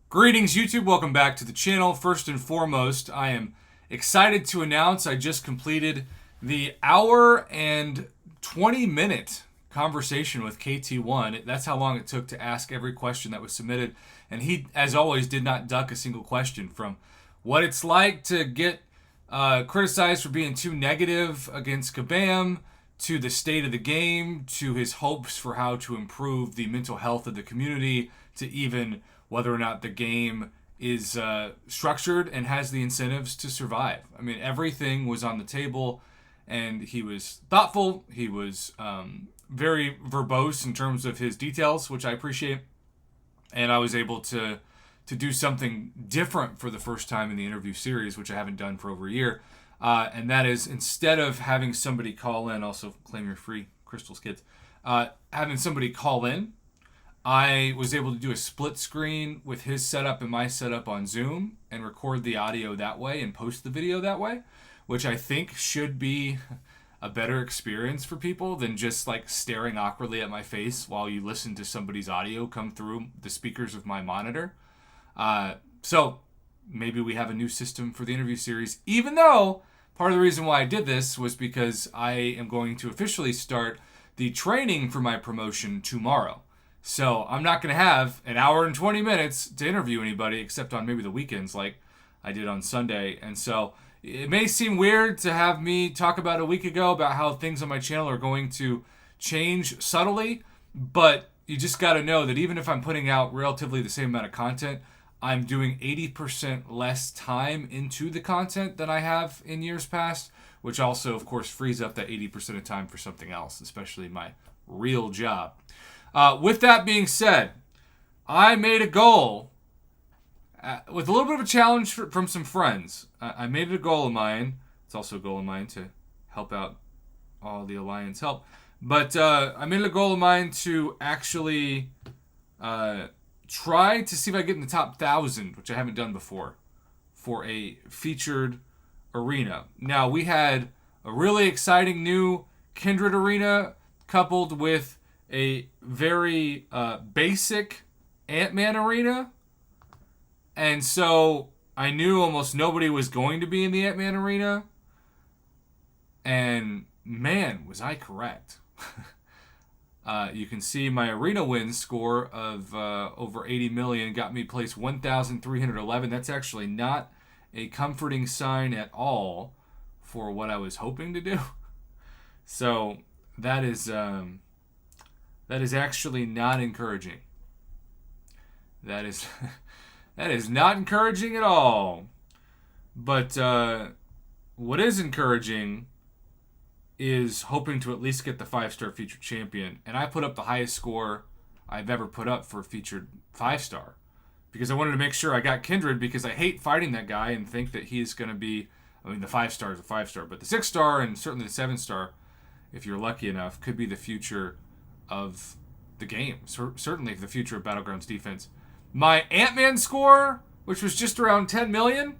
Greetings, YouTube. Welcome back to the channel. First and foremost, I am excited to announce I just completed the hour and 20-minute conversation with KT1. That's how long it took to ask every question that was submitted. And he, as always, did not duck a single question, from what it's like to get criticized for being too negative against Kabam, to the state of the game, to his hopes for how to improve the mental health of the community, to even whether or not the game is structured and has the incentives to survive. I mean, everything was on the table, and he was thoughtful. He was very verbose in terms of his details, which I appreciate. And I was able to do something different for the first time in the interview series, which I haven't done for over a year. And that is, instead of having somebody call in, also claim your free crystals, kids, having somebody call in, I was able to do a split screen with his setup and my setup on Zoom and record the audio that way and post the video that way, which I think should be a better experience for people than just like staring awkwardly at my face while you listen to somebody's audio come through the speakers of my monitor. So maybe we have a new system for the interview series, even though part of the reason why I did this was because I am going to officially start the training for my promotion tomorrow. So I'm not going to have an hour and 20 minutes to interview anybody except on maybe the weekends like I did on Sunday. And so it may seem weird to have me talk about a week ago about how things on my channel are going to change subtly, but you just got to know that even if I'm putting out relatively the same amount of content, I'm doing 80% less time into the content than I have in years past, which also, of course, frees up that 80% of time for something else, especially my real job. With that being said, I made a goal with a little bit of a challenge from some friends. I made it a goal of mine. It's also a goal of mine to help out all the Alliance help. But I made it a goal of mine to actually try to see if I get in the top 1,000, which I haven't done before, for a featured arena. Now, we had a really exciting new Kindred arena coupled with a very basic Ant-Man arena. And so I knew almost nobody was going to be in the Ant-Man arena. And man, was I correct. You can see my arena win score of over 80 million got me placed 1,311. That's actually not a comforting sign at all for what I was hoping to do. So that is actually not encouraging. That is not encouraging at all. But what is encouraging is hoping to at least get the 5-star featured champion. And I put up the highest score I've ever put up for a featured 5-star. Because I wanted to make sure I got Kindred, because I hate fighting that guy and think that he's going to be, I mean, the 5-star is a 5-star, but the 6-star and certainly the 7-star, if you're lucky enough, could be the future of the game. Certainly the future of Battlegrounds defense. My Ant-Man score, which was just around 10 million,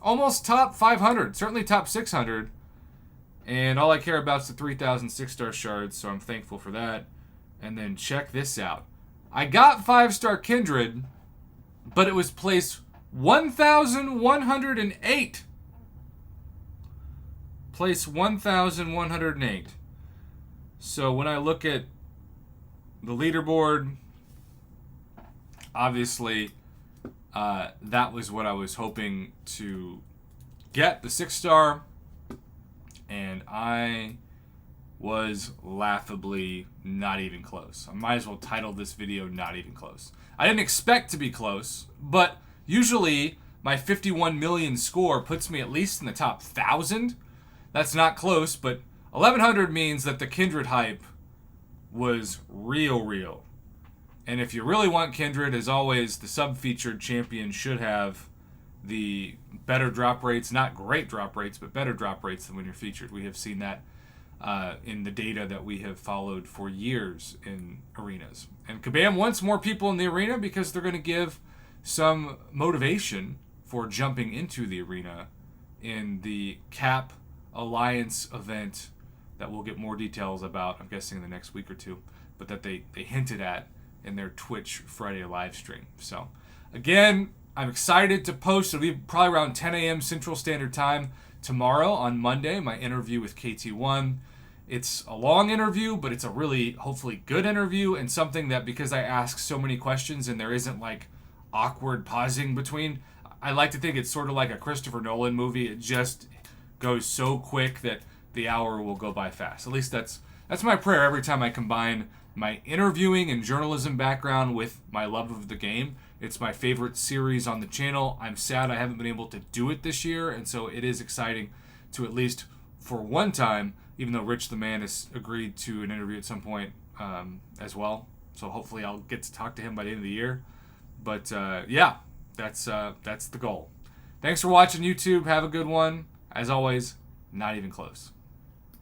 almost top 500, certainly top 600. And all I care about is the 3,000 6-star shards, so I'm thankful for that. And then check this out. I got 5-star Kindred, but it was placed 1,108. Place 1,108. So when I look at the leaderboard, obviously that was what I was hoping to get, the 6-star. And I was laughably not even close. I might as well title this video Not Even Close. I didn't expect to be close, but usually my 51 million score puts me at least in the top 1,000. That's not close, but 1,100 means that the Kindred hype was real. And if you really want Kindred, as always, the sub-featured champion should have the better drop rates, not great drop rates, but better drop rates than when you're featured. We have seen that in the data that we have followed for years in arenas. And Kabam wants more people in the arena because they're going to give some motivation for jumping into the arena in the Cap Alliance event that we'll get more details about, I'm guessing, in the next week or two, but that they hinted at in their Twitch Friday live stream. So Again, I'm excited to post. It'll be probably around 10 a.m. Central Standard Time tomorrow on Monday, my interview with KT1. It's a long interview, but it's a really, hopefully, good interview, and something that, because I ask so many questions and there isn't like awkward pausing between, I like to think it's sort of like a Christopher Nolan movie. It just goes so quick that the hour will go by fast. At least that's my prayer every time I combine my interviewing and journalism background with my love of the game. It's my favorite series on the channel. I'm sad I haven't been able to do it this year, and so it is exciting to, at least for one time, even though Rich the Man has agreed to an interview at some point as well. So hopefully I'll get to talk to him by the end of the year. But yeah, that's the goal. Thanks for watching, YouTube. Have a good one. As always, not even close.